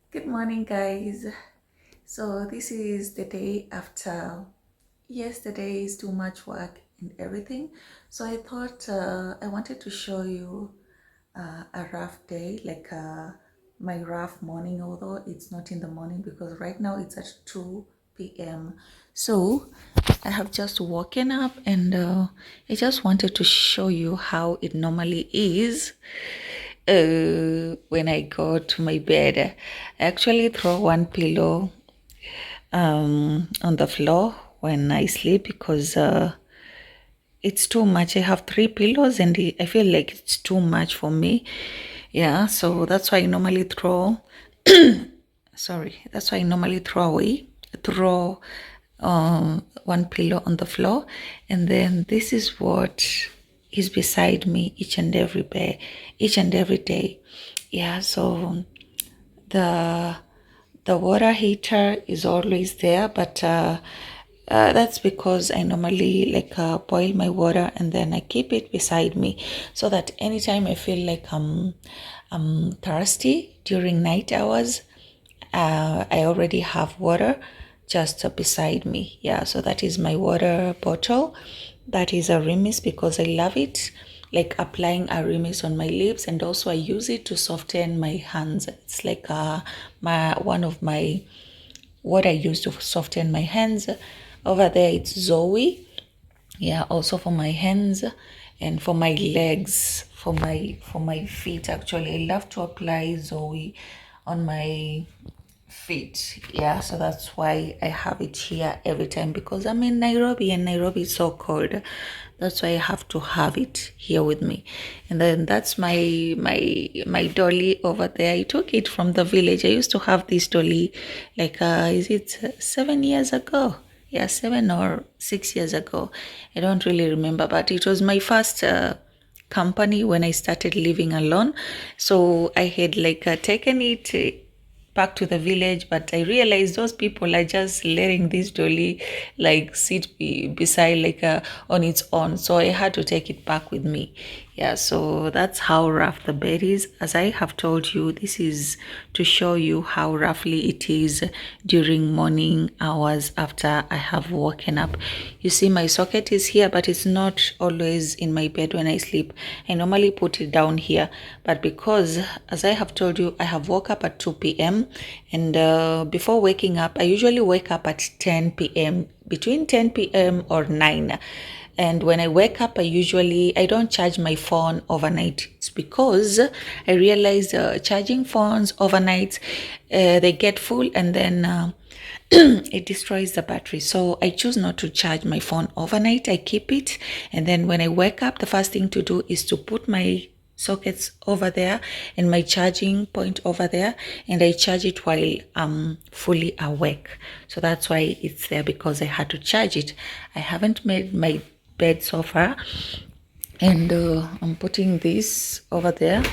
Good morning, guys. So, this is the day after yesterday's too much work and everything. So, I thought I wanted to show you a rough day, like my rough morning, although it's not in the morning because right now it's at 2 p.m. So, I have just woken up and I just wanted to show you how it normally is when I go to my bed. I actually throw one pillow on the floor when I sleep because it's too much. I have three pillows and I feel like it's too much for me. Yeah, so that's why I normally throw. Sorry, that's why I normally throw one pillow on the floor, and then this is what is beside me each and every day. Yeah, so the the water heater is always there, but that's because I normally boil my water and then I keep it beside me so that anytime I feel like I'm thirsty during night hours, I already have water just beside me. Yeah, so that is my water bottle. That is a Remis because I love it. Like applying a Remis on my lips, and also I use it to soften my hands. It's like my one of my what I use to soften my hands. Over there, it's Zoe. Yeah, also for my hands and for my legs, for my feet. Actually, I love to apply Zoe on my feet. Yeah, so that's why I have it here every time because I'm in Nairobi and Nairobi is so cold. That's why I have to have it here with me. And then that's my dolly over there. I took it from the village. I used to have this dolly like is it 7 years ago? Yeah, 7 or 6 years ago. I don't really remember, but it was my first company when I started living alone. So I had taken it back to the village, but I realized those people are just letting this dolly sit beside on its own, so I had to take it back with me. Yeah, so that's how rough the bed is. As I have told you, this is to show you how roughly it is during morning hours after I have woken up. You see my socket is here, but it's not always in my bed when I sleep. I normally put it down here, but because as I have told you, I have woke up at 2 p.m. and before waking up I usually wake up at 10 p.m, between 10 p.m or 9. And when I wake up, I don't charge my phone overnight. It's because I realize charging phones overnight, they get full and then it destroys the battery. So I choose not to charge my phone overnight. I keep it, and then when I wake up, the first thing to do is to put my sockets over there and my charging point over there, and I charge it while I'm fully awake. So that's why it's there, because I had to charge it. I haven't made my bed so far, and I'm putting this over there.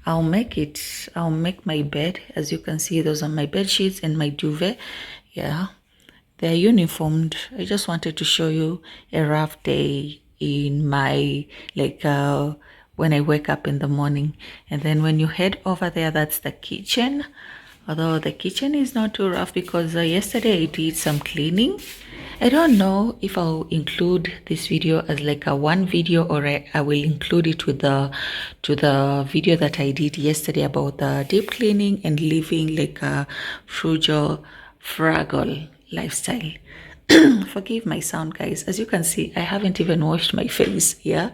I'll make my bed. As you can see, those are my bed sheets and my duvet. Yeah, they're uniformed. I just wanted to show you a rough day in my when I wake up in the morning. And then when you head over there, that's the kitchen. Although the kitchen is not too rough because yesterday I did some cleaning. I don't know if I'll include this video as like a one video, or I will include it with the video that I did yesterday about the deep cleaning and living like a frugal lifestyle. Forgive my sound, guys. As you can see, I haven't even washed my face. Yeah,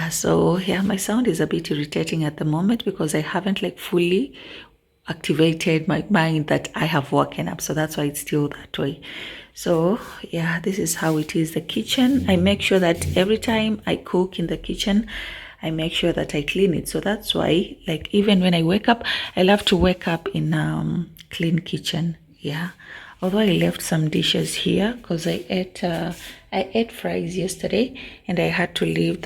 so yeah, my sound is a bit irritating at the moment because I haven't fully activated my mind that I have woken up, so that's why it's still that way. So yeah, this is how it is, the kitchen. I make sure that every time I cook in the kitchen, I make sure that I clean it. So that's why even when I wake up, I love to wake up in clean kitchen. Yeah, although I left some dishes here because I ate fries yesterday and I had to leave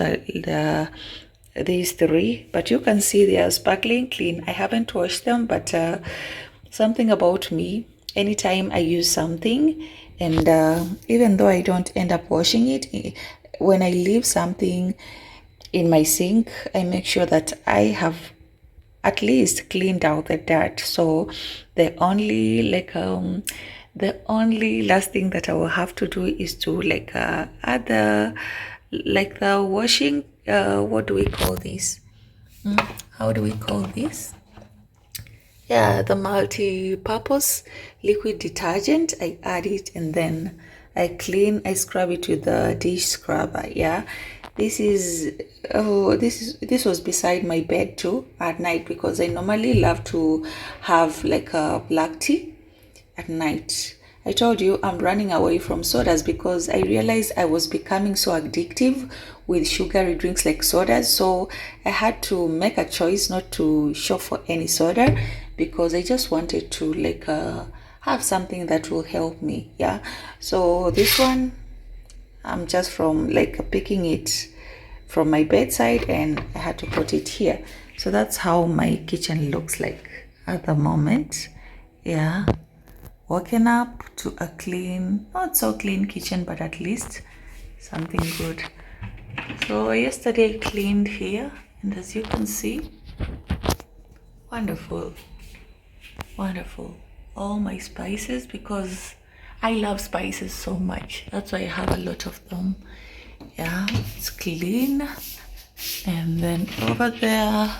these three, but you can see they are sparkling clean. I haven't washed them, but something about me, anytime I use something, and even though I don't end up washing it, when I leave something in my sink, I make sure that I have at least cleaned out the dirt. So the only last thing that I will have to do is to add the washing, what do we call this? How do we call this? Yeah, the multi-purpose liquid detergent. I add it and then I scrub it with the dish scrubber. Yeah, this was beside my bed too at night, because I normally love to have like a black tea at night. I told you I'm running away from sodas because I realized I was becoming so addictive with sugary drinks like sodas. So I had to make a choice not to shop for any soda, because I just wanted to have something that will help me. Yeah. So this one, I'm just from picking it from my bedside, and I had to put it here. So that's how my kitchen looks like at the moment. Yeah. Woken up to a clean, not so clean kitchen, but at least something good. So yesterday I cleaned here, and as you can see, wonderful, wonderful. All my spices, because I love spices so much. That's why I have a lot of them. Yeah, it's clean. And then over there,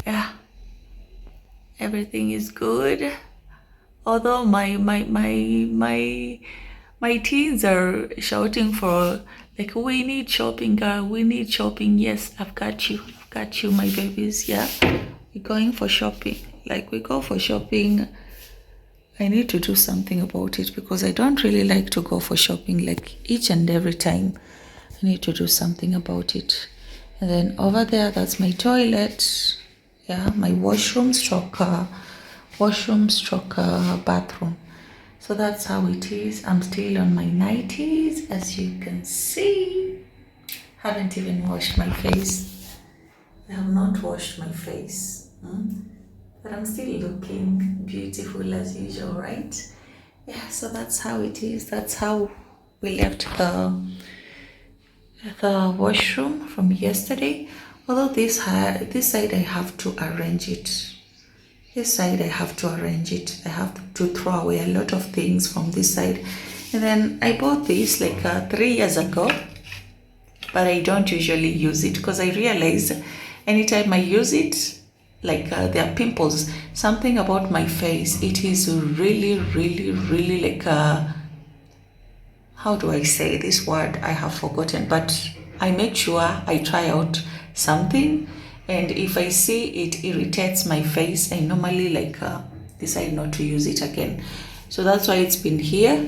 yeah, everything is good. Although my teens are shouting for we need shopping, girl, we need shopping. Yes, I've got you, my babies. Yeah, we're going for shopping. We go for shopping. I need to do something about it, because I don't really like to go for shopping each and every time. I need to do something about it. And then over there, that's my toilet. Yeah, my washroom stroke bathroom. So that's how it is. I'm still on my 90s, as you can see. Haven't even washed my face. I have not washed my face. But I'm still looking beautiful as usual, right? Yeah, so that's how it is. That's how we left the washroom from yesterday. Although this side I have to arrange it. This side I have to arrange it. I have to throw away a lot of things from this side. And then I bought this 3 years ago, but I don't usually use it, because I realize anytime I use it, there are pimples. Something about my face, it is really, really, really how do I say this word? I have forgotten, but I make sure I try out something, and if I see it irritates my face, I normally decide not to use it again. So that's why it's been here,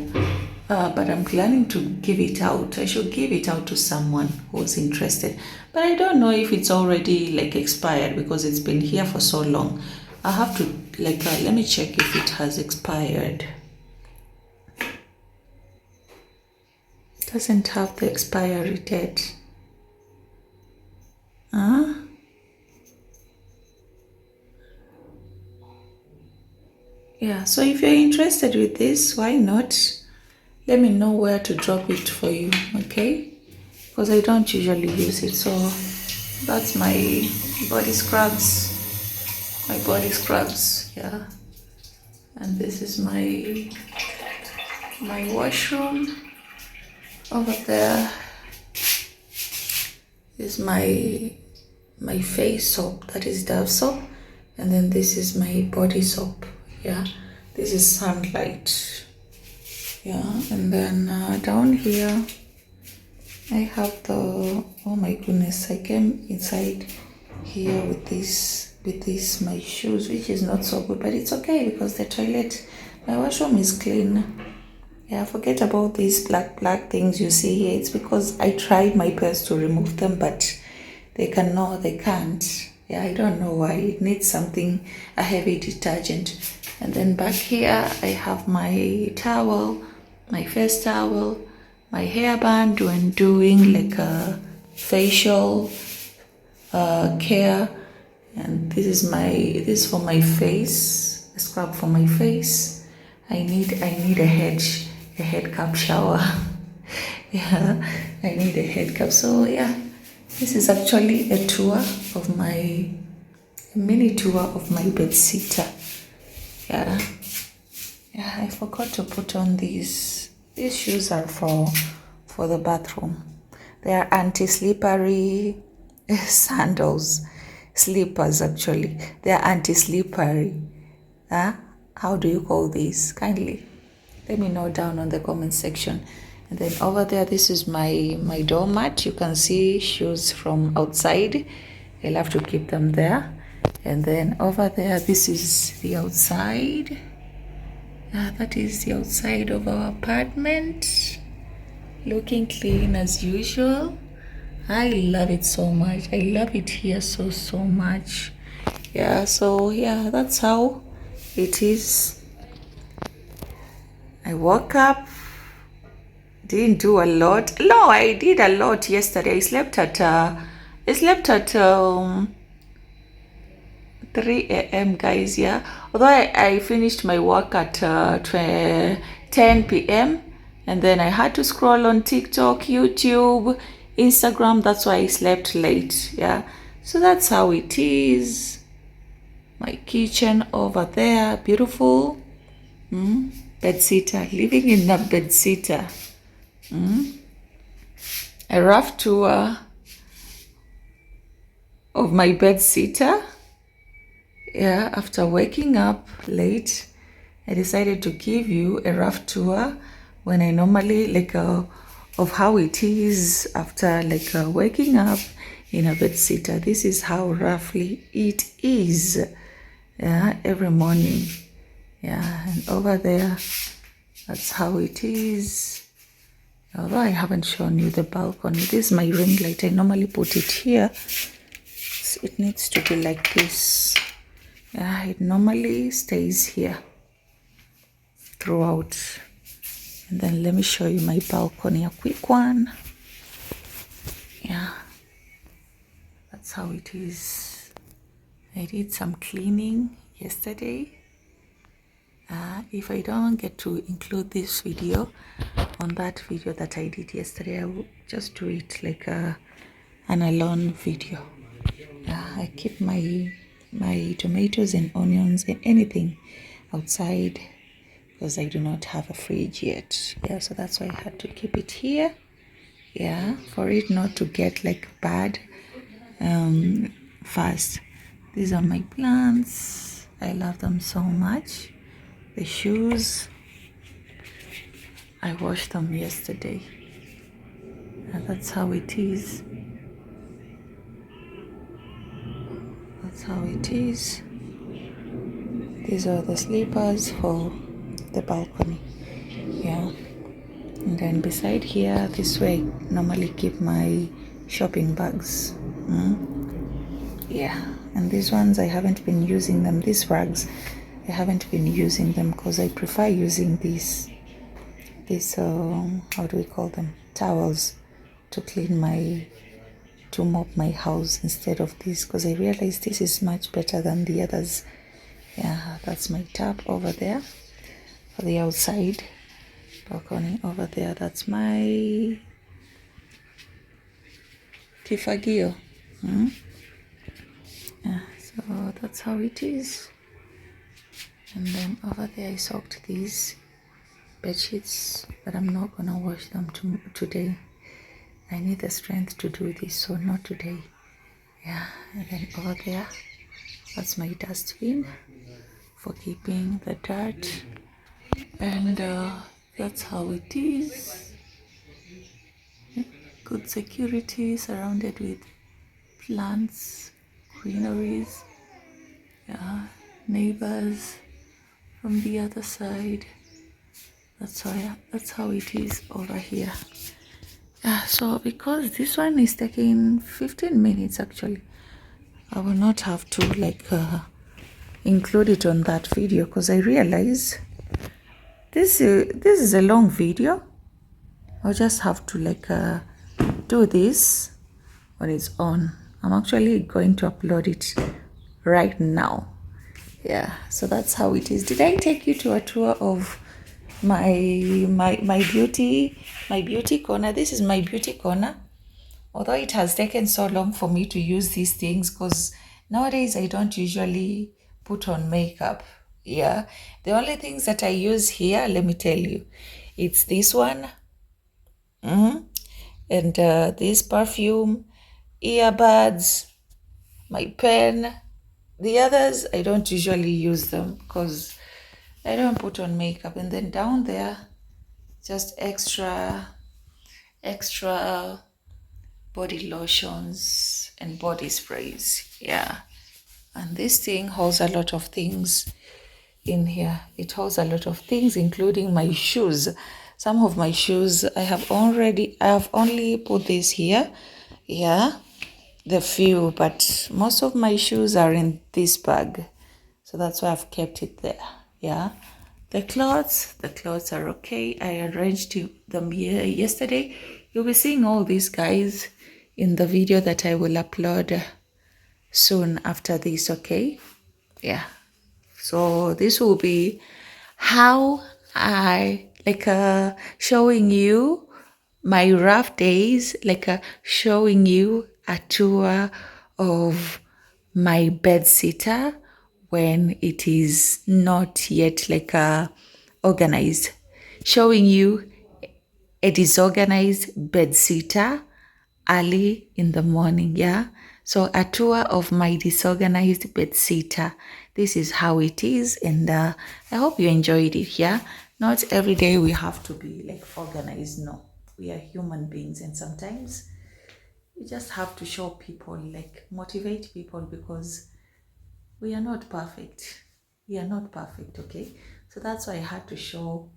but I'm planning to give it out. I should give it out to someone who's interested, but I don't know if it's already expired, because it's been here for so long. I have to let me check if it has expired. Doesn't have the expiry date. Yeah, so if you're interested with this, why not? Let me know where to drop it for you, okay? Because I don't usually use it. So that's my body scrubs. Yeah. And this is my washroom. Over there is my face soap, that is Dove soap, and then this is my body soap. Yeah, this is Sunlight. Yeah, and then down here I have the, oh my goodness, I came inside here with this my shoes, which is not so good, but it's okay because the toilet, my washroom is clean. Yeah, forget about these black things you see here. It's because I tried my best to remove them, but they can't. Yeah, I don't know why. It needs a heavy detergent. And then back here I have my towel, my face towel, my hairband when doing a facial care. And this is for my face, a scrub for my face. I need a head cap shower. Yeah, I need a head cap. So yeah, This is actually a mini tour of my bedsitter. Yeah. Yeah, I forgot to put on these. These shoes are for the bathroom. They are anti-slippery sandals. Slippers, actually. They are anti-slippery. Huh? How do you call these? Kindly let me know down on the comment section. And then over there, this is my doormat. You can see shoes from outside. I'll have to keep them there. And then over there, this is the outside. That is the outside of our apartment. Looking clean as usual. I love it so much. I love it here so much. Yeah, so yeah, that's how it is. I woke up, didn't do a lot. No, I did a lot yesterday. I slept at 3 a.m. guys. Yeah, although I finished my work at 10 p.m. and then I had to scroll on TikTok, YouTube, Instagram. That's why I slept late. Yeah, so that's how it is. My kitchen over there, beautiful. Bedsitter, living in a bedsitter. A rough tour of my bedsitter. Yeah, after waking up late, I decided to give you a rough tour when I normally of how it is after waking up in a bedsitter. This is how roughly it is. Yeah, every morning. Yeah, and over there, that's how it is. Although I haven't shown you the balcony. This is my ring light. I normally put it here. So it needs to be like this. Yeah, it normally stays here throughout. And then let me show you my balcony, a quick one. Yeah, that's how it is. I did some cleaning yesterday. If I don't get to include this video on that video that I did yesterday, I will just do it like an alone video. I keep my tomatoes and onions and anything outside because I do not have a fridge yet. Yeah, so that's why I had to keep it here. Yeah, for it not to get bad fast. These are my plants. I love them so much. The shoes, I washed them yesterday. And that's how it is. That's how it is. These are the slippers for the balcony. Yeah. And then beside here, this way, normally keep my shopping bags. Yeah. And these ones, I haven't been using them. These rugs, I haven't been using them because I prefer using these how do we call them, towels to mop my house instead of this, because I realized this is much better than the others. Yeah, that's my tap over there for the outside balcony. Over there, that's my kifagio. Yeah, so that's how it is. And then over there, I soaked these bed sheets, but I'm not gonna wash them today. I need the strength to do this, so not today. Yeah, and then over there, that's my dustbin for keeping the dirt. And that's how it is. Good security, surrounded with plants, greeneries. Yeah, neighbors from the other side. That's how it is over here. So because this one is taking 15 minutes actually, I will not have to include it on that video because I realize this is a long video. I'll just have to do this when it's on. I'm actually going to upload it right now. Yeah, so that's how it is. Did I take you to a tour of my beauty corner? This is my beauty corner. although it has taken so long for me to use these things, because nowadays I don't usually put on makeup. Yeah, the only things that I use here, let me tell you, it's this one, and this perfume, earbuds, my pen. The others I don't usually use them because I don't put on makeup. And then down there, just extra body lotions and body sprays. Yeah, and this thing holds a lot of things in here. It holds a lot of things, including my shoes. Some of my shoes I have only put this here. Yeah, the few, but most of my shoes are in this bag, so that's why I've kept it there. Yeah, the clothes are okay. I arranged them here yesterday. You'll be seeing all these guys in the video that I will upload soon after this. Okay, yeah, so this will be how I showing you my rough days, showing you a tour of my bedsitter when it is not yet organized, showing you a disorganized bedsitter early in the morning. Yeah, so a tour of my disorganized bedsitter. This is how it is, and I hope you enjoyed it. Yeah, not every day we have to be organized. No, we are human beings, and sometimes we just have to show people, motivate people, because we are not perfect. We are not perfect. Okay, so that's why I had to show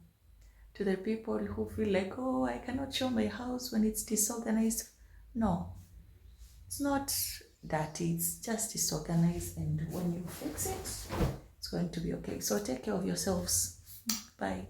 to the people who feel like, oh, I cannot show my house when it's disorganized. No, it's not dirty, it's just disorganized, and when you fix it, it's going to be okay. So take care of yourselves. Bye.